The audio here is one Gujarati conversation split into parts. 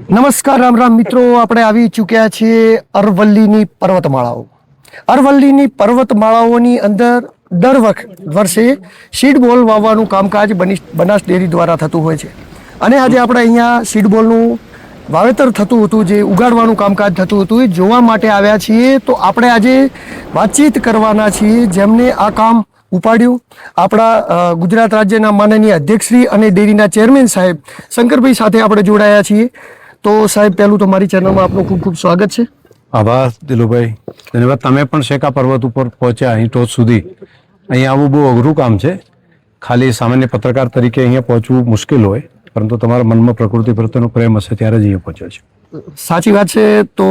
નમસ્કાર રામ રામ મિત્રો, આપણે આવી ચૂક્યા છીએ અરવલ્લીની પર્વતમાળાઓ. અરવલ્લીની પર્વતમાળાઓની અંદર દર વર્ષે સીડ બોલ વાવવાનું કામકાજ બનાસ ડેરી દ્વારા થતું હોય છે. અને આજે આપણે અહીંયા સીડ બોલનું વાવેતર થતું હતું, જે ઉગાડવાનું કામકાજ થતું હતું, એ જોવા માટે આવ્યા છીએ. તો આપણે આજે વાતચીત કરવાના છીએ જેમને આ કામ ઉપાડ્યું. આપણા ગુજરાત રાજ્યના માનનીય અધ્યક્ષશ્રી અને ડેરીના ચેરમેન સાહેબ શંકરભાઈ સાથે આપણે જોડાયા છીએ. તો સાહેબ, પહેલું તો મારી ચેનલમાં આપનું ખૂબ ખૂબ સ્વાગત છે. આભાર દિલુભાઈ, ધન્યવાદ. તમે પણ શેકા પર્વત ઉપર પહોંચ્યા અહીં ટોચ સુધી. અહીંયા આવવું બહુ અઘરું કામ છે. ખાલી સામાન્ય પત્રકાર તરીકે અહીંયા પહોંચવું મુશ્કેલ હોય, પરંતુ તમારા મનમાં પ્રકૃતિ પ્રત્યેનો પ્રેમ હશે ત્યારે જ અહીંયા પહોંચ્યો છે. સાચી વાત છે. તો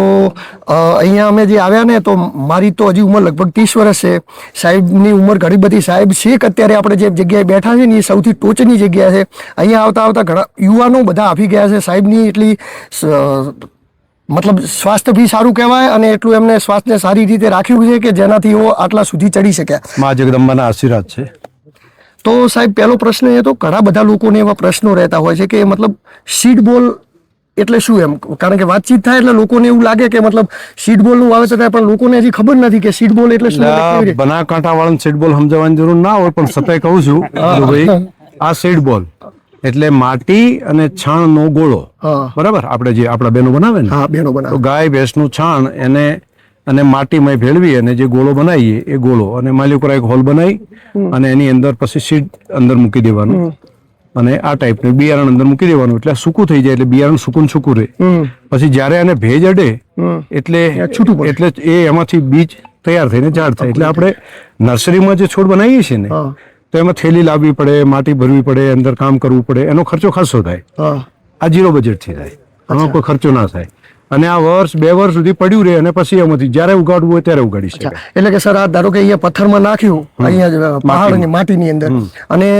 અહીંયા અમે જે આવ્યા ને, તો મારી તો હજી ઉંમર લગભગ 30 વર્ષ છે. સાહેબની ઉંમર ઘણી બધી. સાહેબ છેક અત્યારે આપણે જે જગ્યાએ બેઠા છે ને, એ સૌથી ટોચની જગ્યા છે. અહીંયા આવતા આવતા ઘણા યુવાનો બધા આપી ગયા છે. સાહેબની એટલી મતલબ સ્વાસ્થ્ય બી સારું કહેવાય, અને એટલું એમને સ્વાસ્થ્યને સારી રીતે રાખ્યું છે કે જેનાથી એઓ આટલા સુધી ચડી શક્યા. મા જગદંબાના આશીર્વાદ છે. તો સાહેબ, પહેલો પ્રશ્ન એ તો ઘણા બધા લોકોને એવા પ્રશ્નો રહેતા હોય છે કે મતલબ સીડ બોલ એટલે શું એમ? કારણ કે વાતચીત થાય એટલે લોકોને એવું લાગે કે મતલબ સીડ બોલ નું વાવેતર થાય, પણ લોકોને હજી ખબર નથી કે સીડ બોલ એટલે શું. બનાસકાંઠા વાળાને સીડ બોલ સમજાવવાની જરૂર ના હોય, પણ છતાંય કહું છું ભાઈ, આ સીડ બોલ એટલે માટી અને છાણ નો ગોળો. બરાબર? આપણે જે આપણા બેનો બનાવે ને, તો ગાય ભેંસનું છાણ એને અને માટીમાં ભેળવી અને જે ગોળો બનાવીએ એ ગોળો, અને માલિકોરા એક હોલ બનાવી અને એની અંદર પછી સીડ અંદર મૂકી દેવાનું, અને આ ટાઈપનું બિયારણ અંદર મૂકી દેવાનું. એટલે સૂકું થઈ જાય, એટલે બિયારણ સૂકું રહે. પછી જયારે એને ભેજ અડે એટલે એ એમાંથી બીજ તૈયાર થઈને ઝાડ થાય. એટલે આપણે નર્સરીમાં જે છોડ બનાવીએ છીએ ને, તો એમાં થેલી લાવવી પડે, માટી ભરવી પડે, અંદર કામ કરવું પડે, એનો ખર્ચો ખાસો થાય. આ 0 બજેટથી થાય, આમાં કોઈ ખર્ચો ના થાય. અને આ વર્ષ 2 વર્ષ સુધી પડ્યું રહે, અને પછી એમાંથી જયારે ઉગાડવું હોય ત્યારે ઉગાડી શકાય. એટલે કે સર, આ ધારો કે અહીંયા પથ્થરમાં નાખ્યું, અહીંયા પહાડની માટીની અંદર, અને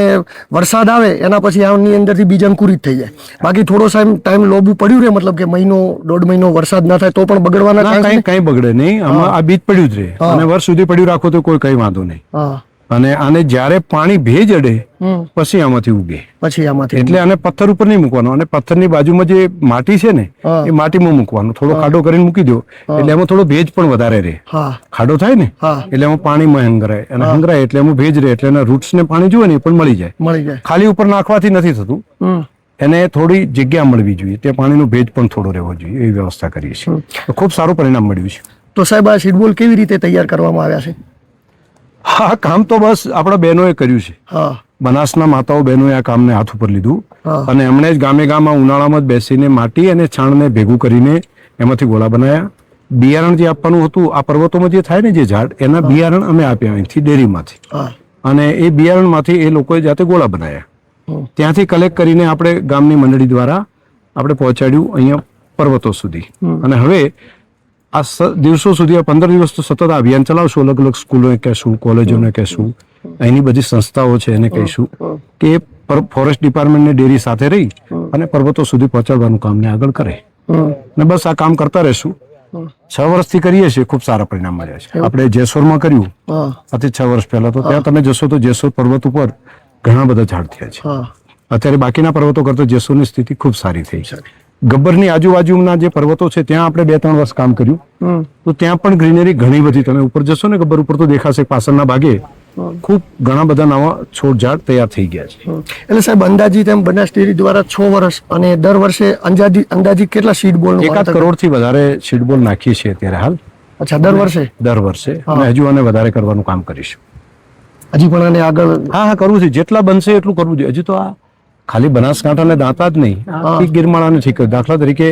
વરસાદ આવે એના પછી આની અંદરથી બીજ અંકુરિત થઈ જાય. બાકી થોડો ટાઈમ લોબી પડ્યું રહે, મતલબ કે મહિનો 1.5 મહિનો વરસાદ ના થાય તો પણ બગડવાના કઈ બગડે નહીં. આમાં આ બીજ પડ્યું જ રહે, અને વર્ષ સુધી પડ્યું રાખો તો કોઈ કઈ વાંધો નહીં. અને આને જયારે પાણી ભેજ અડે પછી આમાંથી ઉગે. એટલે આને પથ્થર ઉપર નહીં મૂકવાનો, અને પથ્થરની બાજુમાં જે માટી છે ને, એ માટીમાં મૂકવાનું. થોડો ખાડો કરીને મૂકી દો, એટલે એમાં થોડો ભેજ પણ વધારે રહે. ખાડો થાય ને એટલે એમાં પાણીમાં હંગરાય, અને હંગરાય એટલે એમાં ભેજ રહે, એટલે એના રૂટ્સ ને પાણી જોઈએ ને એ પણ મળી જાય. ખાલી ઉપર નાખવાથી નથી થતું, એને થોડી જગ્યા મળવી જોઈએ, તે પાણીનો ભેજ પણ થોડો રહેવો જોઈએ, એવી વ્યવસ્થા કરીએ છીએ. ખૂબ સારું પરિણામ મળ્યું છે. તો સાહેબ, આ સીડ બોલ કેવી રીતે તૈયાર કરવામાં આવ્યા છે? હા, કામ તો બસ આપણા બહેનોએ કર્યું છે. બનાસના માતાઓ બહેનોએ આ કામને હાથ ઉપર લીધું, અને એમણે જ ગામે ગામમાં ઉનાળામાં જ બેસીને માટી અને છાણને ભેગું કરીને એમાંથી ગોળા બનાવ્યા. બિયારણ જે આપવાનું હતું, આ પર્વતોમાં જે થાય ને જે ઝાડ, એના બિયારણ અમે આપ્યા અહીંથી ડેરીમાંથી, અને એ બિયારણમાંથી એ લોકોએ જાતે ગોળા બનાવ્યા. ત્યાંથી કલેક્ટ કરીને આપણે ગામની મંડળી દ્વારા આપણે પહોંચાડ્યું અહીંયા પર્વતો સુધી. અને હવે આ દિવસો સુધી, આ 15 દિવસ તો સતત આ અભિયાન ચલાવશું. અલગ અલગ સ્કૂલોને કહેશું, કોલેજોને કહેશું, અહીંની બધી સંસ્થાઓ છે એને કહીશું કે ફોરેસ્ટ ડિપાર્ટમેન્ટની ડેરી સાથે રહી અને પર્વતો સુધી પહોંચાડવાનું કામને આગળ કરે. અને બસ આ કામ કરતા રહેશું. 6 વર્ષથી કરીએ છીએ, ખૂબ સારા પરિણામ મળ્યા છે. આપણે જેસોરમાં કર્યું આથી 6 વર્ષ પહેલા, તો ત્યાં તમે જશો તો જેસોર પર્વત ઉપર ઘણા બધા ઝાડ થયા છે. અત્યારે બાકીના પર્વતો કરતા જેસોરની સ્થિતિ ખૂબ સારી થઈ છે. ગબ્બરની આજુબાજુના જે પર્વતો છે ત્યાં આપણે 2-3 વર્ષ કામ કર્યું, તો ત્યાં પણ ગ્રીનરી ઘણી બધી. તમે ઉપર જશો ને ગબ્બર ઉપર, તો દેખાશે પાછળના ભાગે ખૂબ ઘણા બધા નવા છોડ ઝાડ તૈયાર થઈ ગયા છે. એટલે સાહેબ, અંદાજિત એમ બનાસ ડેરી દ્વારા 6 વર્ષ અને દર વર્ષે અંદાજિત કેટલા સીડ બોલ? 1 કરોડથી વધારે સીડ બોલ નાખીએ છીએ અત્યારે હાલ. અચ્છા, દર વર્ષે. અને હજુ આને વધારે કરવાનું કામ કરીશું. હજી પણ આને આગળ હા કરવું છે, જેટલા બનશે એટલું કરવું જોઈએ. હજી તો આ ખાલી બનાસકાંઠાને દાંતા જ નહીં, ગિરમાળાને ઠીક. દાખલા તરીકે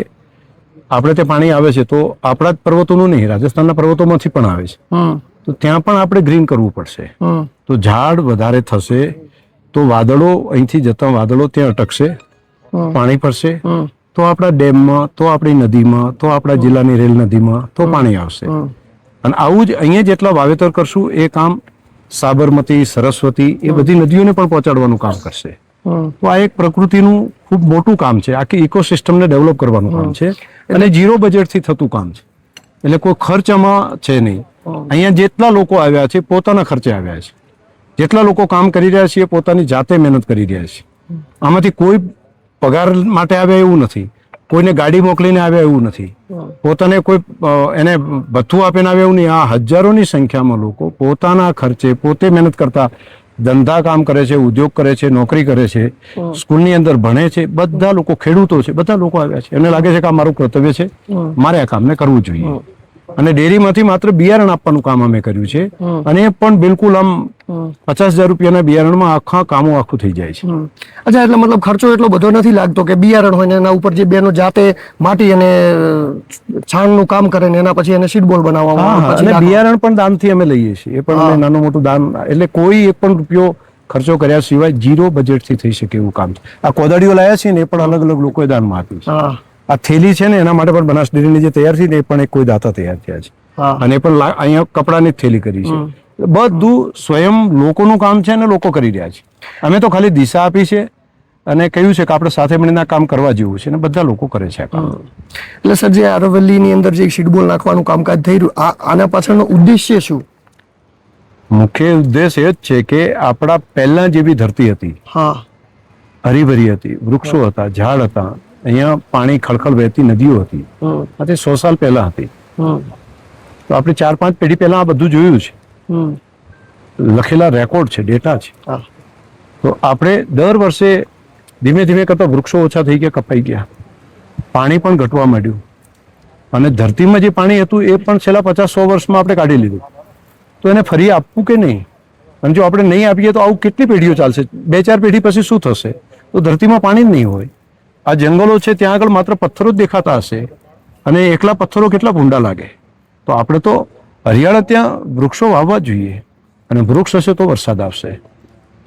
આપણે ત્યાં પાણી આવે છે, તો આપણા જ પર્વતોનું નહીં, રાજસ્થાનના પર્વતોમાંથી પણ આવે છે, તો ત્યાં પણ આપણે ગ્રીન કરવું પડશે. તો ઝાડ વધારે થશે તો વાદળો, અહીંથી જતા વાદળો ત્યાં અટકશે, પાણી પડશે, તો આપણા ડેમમાં, તો આપણી નદીમાં, તો આપણા જિલ્લાની રેલ નદીમાં તો પાણી આવશે. અને આવું જ અહીંયા જેટલા વાવેતર કરશું, એ કામ સાબરમતી, સરસ્વતી, એ બધી નદીઓને પણ પહોંચાડવાનું કામ કરશે. તો આ એક પ્રકૃતિનું ખૂબ મોટું કામ છે. આખી ઇકોસિસ્ટમને ડેવલપ કરવાનું કામ છે, અને 0 બજેટથી થતું કામ છે. એટલે કોઈ ખર્ચ આમાં છે નહીં. અહીંયા જેટલા લોકો આવ્યા છે પોતાના ખર્ચે આવ્યા છે, જેટલા લોકો કામ કરી રહ્યા છે પોતાની જાતે મહેનત કરી રહ્યા છે. આમાંથી કોઈ પગાર માટે આવ્યા એવું નથી. કોઈને ગાડી મોકલીને આવ્યા એવું નથી, પોતાને કોઈ એને ભથ્થું આપીને આવ્યા એવું નહીં. આ હજારોની સંખ્યામાં લોકો પોતાના ખર્ચે પોતે મહેનત કરતા ધંધા કામ કરે છે, ઉદ્યોગ કરે છે, નોકરી કરે છે, સ્કૂલની અંદર ભણે છે, બધા લોકો ખેડૂતો છે, બધા લોકો આવ્યા છે. એમને લાગે છે કે આ મારું કર્તવ્ય છે, મારે આ કામને કરવું જોઈએ. અને ડેરીમાંથી માત્ર બિયારણ આપવાનું કામ અમે કર્યું છે, અને એ પણ બિલકુલ આમ 50,000 રૂપિયાના બિયારણમાં આખું થઈ જાય છે. અચ્છા, એટલે મતલબ ખર્ચો એટલો બધો નથી લાગતો કે બિયારણ હોય ને એના ઉપર જે બેનો જાતે માટી અને છાણનું કામ કરે ને એના પછી એને સીડ બોલ બનાવવામાં આવે. અને બિયારણ પણ દાનથી અમે લઈએ છીએ, એ પણ અમે નાનું મોટું દાન, એટલે કોઈ એક પણ રૂપિયો ખર્ચો કર્યા સિવાય 0 બજેટથી થઈ શકે એવું કામ છે. આ કોદાળીઓ લાયા છે ને એ પણ અલગ અલગ લોકોએ દાનમાં આપી છે. આ થેલી છે ને એના માટે પણ બનાસ ડેરીની જે તૈયાર થઈ ને એ પણ કોઈ દાતા તૈયાર થયા છે, અને એ પણ અહીંયા કપડાની જ થેલી કરી છે. બધું સ્વયં લોકોનું કામ છે અને લોકો કરી રહ્યા છે. અમે તો ખાલી દિશા આપી છે અને કહ્યું છે કે આપણે સાથે મળીને કામ કરવા જેવું છે, અને બધા લોકો કરે છે આ કામ. એટલે સર, જે અરવલ્લીની અંદર જે સીડબોલ નાખવાનું કામકાજ થઈ રહ્યું, આના પાછળનો ઉદ્દેશ્ય શું? મુખ્ય ઉદ્દેશ એ જ છે કે આપણા પહેલા જેવી ધરતી હતી, હરીભરી હતી, વૃક્ષો હતા, ઝાડ હતા, અહીંયા પાણી ખળખળ વહેતી નદીઓ હતી, આ 100 સાલ પહેલા હતી. તો આપણે 4-5 પેઢી પહેલા આ બધું જોયું છે, લખેલા રેકોર્ડ છે, ડેટા છે. તો આપણે દર વર્ષે ધીમે ધીમે કરતા વૃક્ષો ઓછા થઈ ગયા, કપાઈ ગયા, પાણી પણ ઘટવા માંડ્યું, અને ધરતીમાં જે પાણી હતું એ પણ છેલ્લા 50-100 વર્ષમાં આપણે કાઢી લીધું. તો એને ફરી આપવું કે નહીં? અને જો આપણે નહીં આપીએ તો આવું કેટલી પેઢીઓ ચાલશે? 2-4 પેઢી પછી શું થશે? તો ધરતીમાં પાણી જ નહીં હોય. આ જંગલો છે ત્યાં આગળ માત્ર પથ્થરો જ દેખાતા હશે, અને એકલા પથ્થરો કેટલા ભૂંડા લાગે. તો આપણે તો હરિયાળા ત્યાં વૃક્ષો વાવવા જોઈએ, અને વૃક્ષ હશે તો વરસાદ આવશે.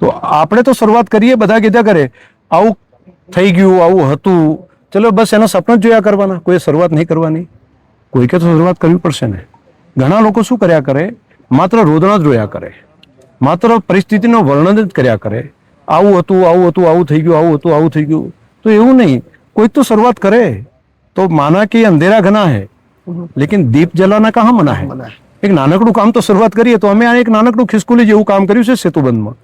તો આપણે તો શરૂઆત કરીએ, બધા કીધા કરે આવું થઈ ગયું, આવું હતું, ચલો બસ એના સપના જ જોયા કરવાના, કોઈ શરૂઆત નહીં કરવાની. કોઈકે તો શરૂઆત કરવી પડશે ને. ઘણા લોકો શું કર્યા કરે, માત્ર રોદણા જ રોયા કરે, માત્ર પરિસ્થિતિનું વર્ણન જ કર્યા કરે. આવું હતું, આવું હતું, આવું થઈ ગયું, આવું હતું, આવું થઈ ગયું. તો એવું નહીં, કોઈક તો શરૂઆત કરે. તો માના કે અંધેરા ઘણા હૈ, લેકિન દીપ જલાના કહા મના હૈ. એક નાનકડું કામ તો શરૂઆત કરીએ. તો અમે આ એક નાનકડું ખિસકોલી જેવું કામ કર્યું છે સેતુબંધમાં,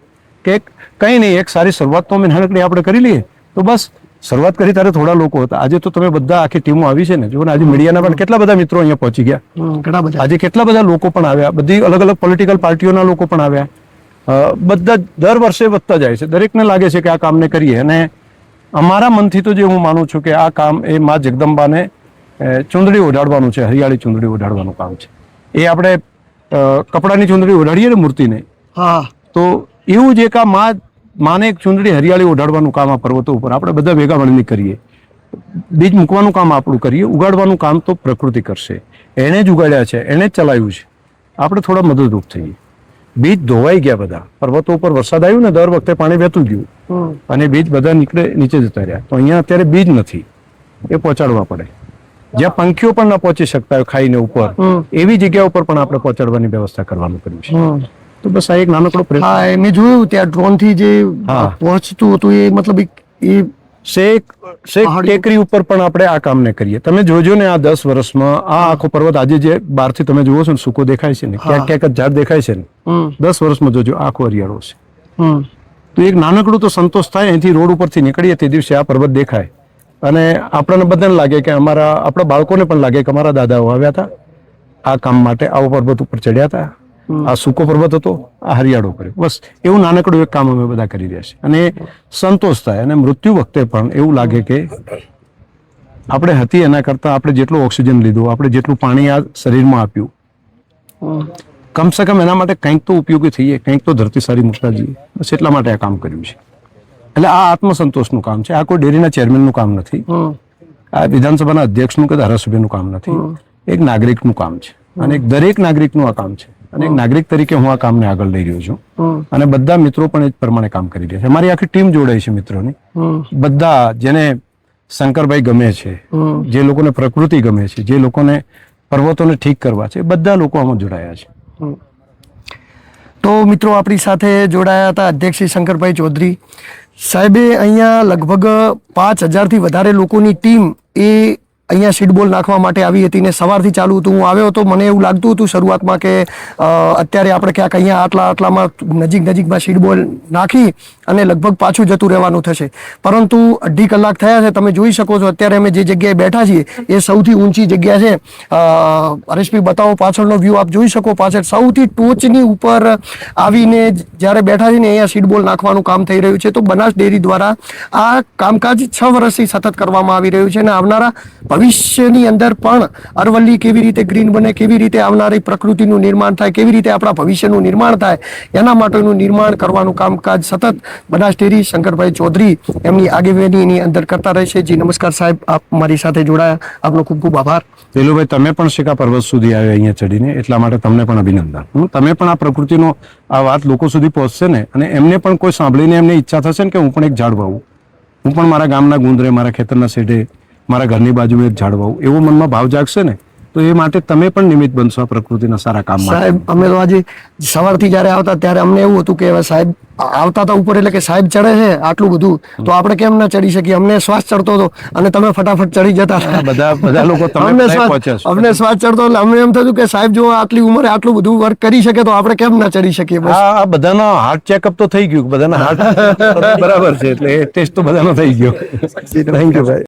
કે કંઈ નહીં, એક સારી શરૂઆત તો અમે નાનકડી આપણે કરી લઈએ. તો બસ શરૂઆત કરી ત્યારે થોડા લોકો હતા, આજે તો તમે બધા આખી ટીમો આવી છે ને. જો ને આજે મીડિયાના પણ કેટલા બધા મિત્રો અહીંયા પહોંચી ગયા, આજે કેટલા બધા લોકો પણ આવ્યા, બધી અલગ અલગ પોલિટિકલ પાર્ટીઓના લોકો પણ આવ્યા. બધા દર વર્ષે વધતા જાય છે. દરેકને લાગે છે કે આ કામને કરીએ, અને અમારા મનથી તો જે હું માનું છું કે આ કામ એ મા જગદંબાને ચૂંદડી ઓઢાડવાનું છે, હરિયાળી ચૂંદડી ઓઢાડવાનું કામ છે. એ આપણે કપડાની ચૂંદડી ઓઢાડીએ ને મૂર્તિને, તો એવું જ એક આ માને એક ચૂંદડી હરિયાળી ઓઢાડવાનું કામ આ પર્વતો ઉપર આપણે બધા ભેગા મળીને કરીએ. બીજ મૂકવાનું કામ આપણું કરીએ, ઉગાડવાનું કામ તો પ્રકૃતિ કરશે. એણે જ ઉગાડ્યા છે, એણે જ ચલાવ્યું છે, આપણે થોડા મદદરૂપ થઈએ. બીજ ધોવાઈ ગયા બધા, પર્વતો ઉપર વરસાદ આવ્યું ને દર વખતે પાણી વહેતું ગયું, અને બીજ બધા નીચે જતા રહ્યા. તો અહીંયા અત્યારે બીજ નથી, એ પહોંચાડવા પડે. જ્યાં પંખીઓ પણ ન પહોંચી શકતા હોય ખાઈને ઉપર, એવી જગ્યા ઉપર પણ આપણે પહોંચાડવાની વ્યવસ્થા કરવાનું કર્યું છે. તો બસ આ એક નાનકડો પ્રયત્ન. મેં જોયું ત્યાં ડ્રોન થી જે પહોંચતું હતું, એ મતલબ એ શેક ટેકરી ઉપર પણ આપણે આ કામને કરીએ. તમે જોજો ને આ 10 વર્ષમાં આ આખો પર્વત આજે જે બહારથી તમે જુઓ છો ને સૂકો દેખાય છે ને, ક્યાંક ક્યાંક જ ઝાડ દેખાય છે ને, 10 વર્ષમાં જોજો આખો હરિયાળો છે. તો એક નાનકડું તો સંતોષ થાય. અહીંથી રોડ ઉપરથી નીકળીએ તે દિવસે આ પર્વત દેખાય, અને આપણને બધાને લાગે કે આપણા બાળકોને પણ લાગે કે અમારા દાદાઓ આવ્યા હતા આ કામ માટે, આવો પર્વત ઉપર ચડ્યા હતા, આ સૂકો પર્વત હતો, આ હરિયાળો કર્યો. બસ એવું નાનકડું એક કામ અમે બધા કરી રહ્યા છે, અને સંતોષ થાય. અને મૃત્યુ વખતે પણ એવું લાગે કે આપણે હતી એના કરતાં આપણે જેટલું ઓક્સિજન લીધું, આપણે જેટલું પાણી આ શરીરમાં આપ્યું, કમસે કમ એના માટે કંઈક તો ઉપયોગી થઈએ, કંઈક તો ધરતી સારી મૂકતા જઈએ. બસ એટલા માટે આ કામ કર્યું છે. એટલે આ આત્મસંતોષનું કામ છે. આ કોઈ ડેરીના ચેરમેનનું કામ નથી, આ વિધાનસભાના અધ્યક્ષનું કે ધારાસભ્યનું કામ નથી, એક નાગરિકનું કામ છે, અને એક દરેક નાગરિકનું આ કામ છે. અને એક નાગરિક તરીકે હું આ કામને આગળ લઈ રહ્યો છું, અને બધા મિત્રો પણ એ જ પ્રમાણે કામ કરી રહ્યા છે. અમારી આખી ટીમ જોડાઈ છે મિત્રોની. બધા જેને શંકરભાઈ ગમે છે, જે લોકોને પ્રકૃતિ ગમે છે, જે લોકોને પર્વતોને ઠીક કરવા છે, બધા લોકો આમાં જોડાયા છે. તો મિત્રો આપણી સાથે જોડાયા હતા અધ્યક્ષ શ્રી શંકરભાઈ ચૌધરી સાહેબે. અહીંયા લગભગ 5,000થી વધારે લોકોની ટીમ એ અહીંયા સીડ બોલ નાખવા માટે આવી હતી ને સવારથી ચાલુ હતું. હું આવ્યો હતો, મને એવું લાગતું હતું શરૂઆતમાં કે અત્યારે આપણે ક્યાંક અહીંયા આટલામાં નજીકમાં સીડ બોલ નાખી અને લગભગ પાછું જતું રહેવાનું થશે. પરંતુ 2.5 કલાક થયા છે. તમે જોઈ શકો છો અત્યારે અમે જે જગ્યાએ બેઠા છીએ એ સૌથી ઊંચી જગ્યા છે. હરેશભાઈ બતાવો, પાછળનો વ્યૂ આપ જોઈ શકો. પાછળ સૌથી ટોચની ઉપર આવીને જ્યારે બેઠા છીએ ને અહીંયા સીડ બોલ નાખવાનું કામ થઈ રહ્યું છે. તો બનાસ ડેરી દ્વારા આ કામકાજ 6 વર્ષથી સતત કરવામાં આવી રહ્યું છે અને આવનારા ભવિષ્યની અંદર પણ અરવલ્લી કેવી રીતે ગ્રીન બને, કેવી રીતે આવનારી પ્રકૃતિનું નિર્માણ થાય, કેવી રીતે આપણા ભવિષ્યનું નિર્માણ થાય, એના માટેનું નિર્માણ કરવાનું કામકાજ સતત બનાસ ડેરી શંકરભાઈ ચૌધરી એમની આગેવાનીની અંદર કરતા રહેશે. જી નમસ્કાર સાહેબ, આપ મારી સાથે જોડાયા, આપનો ખૂબ ખૂબ આભાર. પેલુભાઈ, તમે પણ શિકા પર્વત સુધી આવ્યા અહીંયા ચડીને, એટલા માટે તમને પણ અભિનંદન. તમે પણ આ પ્રકૃતિનો આ વાત લોકો સુધી પહોંચશે ને, અને એમને પણ કોઈ સાંભળીને એમને ઈચ્છા થશે ને કે હું પણ એક ઝાડ વાવું, હું પણ મારા ગામના ગુંદરે, મારા ખેતરના શેઢે, મારા ઘરની બાજુમાં એક ઝાડ વાવું, એવો મનમાં ભાવ જાગશે ને, તો એ માટે તમે પણ નિમિત્ત બનશો આ પ્રકૃતિના સારા કામ માટે. સાહેબ, અમે તો આજે સવારથી જ્યારે આવતા ત્યારે અમને એવું હતું કે હવે સાહેબ આવતા હતા ઉપર એટલે કે સાહેબ ચડે છે આટલું બધું, તો આપણે કેમ ના ચડી શકીએ? અમને શ્વાસ ચડતો હતો અને તમે ફટાફટ ચડી જતા. બધા લોકો અમને શ્વાસ ચડતો એટલે અમને એમ થતું કે સાહેબ જો આટલી ઉંમરે આટલું બધું વર્ક કરી શકે તો આપણે કેમ ના ચડી શકીએ? આ બધાનો હાર્ટ ચેકઅપ તો થઈ ગયું, બધાના હાર્ટ બરાબર છે, એટલે ટેસ્ટ તો બધાનો થઈ ગયો. થેન્ક યુ ભાઈ.